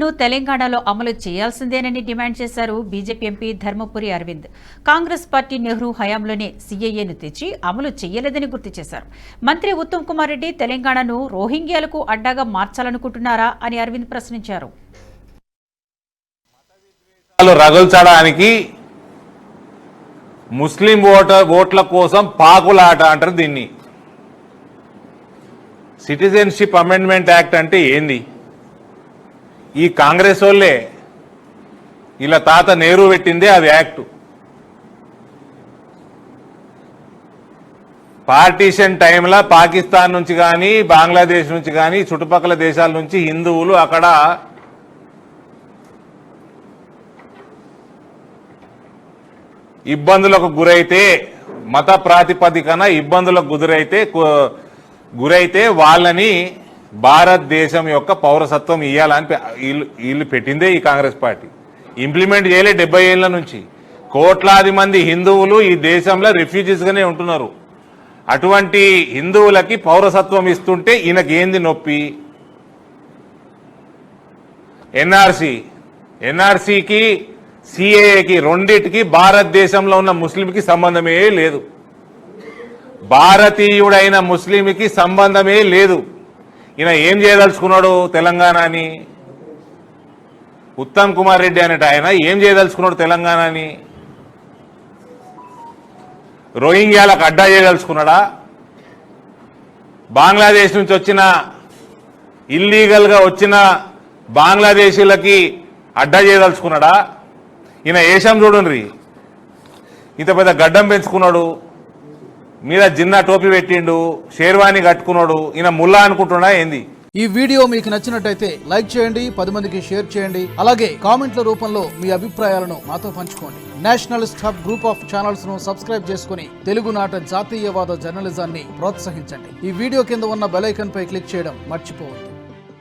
సీఏఏను తెలంగాణలో అమలు చేయాల్సిందేనని డిమాండ్ చేశారు BJP MP Dharmapuri Arvind. Congress party Nehru హయాంలోనే సీఏఏను తెచ్చి అమలు చేయలేదని గుర్తు చేశారు. మంత్రి ఉత్తమ్ కుమార్ రెడ్డి తెలంగాణను రోహింగ్యాలకు అడ్డాగా మార్చాలనుకుంటున్నారా అని అరవింద్ ప్రశ్నించారు. రగుల్చడానికి ముస్లిం ఓట్ల కోసం పాకులాట అంటారు దీన్ని. సిటిజన్షిప్ అమెండ్మెంట్ యాక్ట్ అంటే ఏంది? ఈ కాంగ్రెస్ వాళ్ళే ఇలా తాత నెహ్రూ పెట్టిందే అది యాక్టు. పార్టీషన్ టైంలో పాకిస్తాన్ నుంచి కానీ బంగ్లాదేశ్ నుంచి కానీ చుట్టుపక్కల దేశాల నుంచి హిందువులు అక్కడ ఇబ్బందులకు గురైతే, మత ప్రాతిపదికన ఇబ్బందులకు గురైతే వాళ్ళని భారతదేశం యొక్క పౌరసత్వం ఇవ్వాలని వీళ్ళు పెట్టిందే ఈ కాంగ్రెస్ పార్టీ. ఇంప్లిమెంట్ చేయలే 70 ఏళ్ల నుంచి. కోట్లాది మంది హిందువులు ఈ దేశంలో రిఫ్యూజీస్గానే ఉంటున్నారు. అటువంటి హిందువులకి పౌరసత్వం ఇస్తుంటే ఈయనకి ఏంది నొప్పి? ఎన్ఆర్సీకి సిఏఏకి రెండింటికి భారతదేశంలో ఉన్న ముస్లింకి సంబంధమే లేదు. భారతీయుడైన ముస్లింకి సంబంధమే లేదు. ఈయన ఏం చేయదలుచుకున్నాడు తెలంగాణని? ఉత్తమ్ కుమార్ రెడ్డి అనేట ఆయన ఏం చేయదలుచుకున్నాడు తెలంగాణని? రోహింగ్యాలకు అడ్డా చేయదలుచుకున్నాడా? బంగ్లాదేశ్ నుంచి వచ్చిన ఇల్లీగల్గా వచ్చిన బంగ్లాదేశీలకి అడ్డా చేయదలుచుకున్నాడా? ఈయన ఏషం చూడండి, ఇంత పెద్ద గడ్డం పెంచుకున్నాడు, మీద జిన్నా టోపీ పెట్టిండు, షేర్వాణి కట్టుకున్నాడు. ఈయన ముల్లా అనుకుంటున్నా ఏంది? ఈ వీడియో మీకు నచ్చినట్టయితే లైక్ చేయండి, 10 మందికి షేర్ చేయండి. అలాగే కామెంట్ల రూపంలో మీ అభిప్రాయాలను మాతో పంచుకోండి. Nationalist hub group of channels ను సబ్స్క్రైబ్ చేసుకుని తెలుగునాట జాతీయవాద జర్నలిజాన్ని ప్రోత్సహించండి. ఈ వీడియో కింద ఉన్న బెల్ ఐకాన్ పై క్లిక్ చేయడం మర్చిపోవద్దు.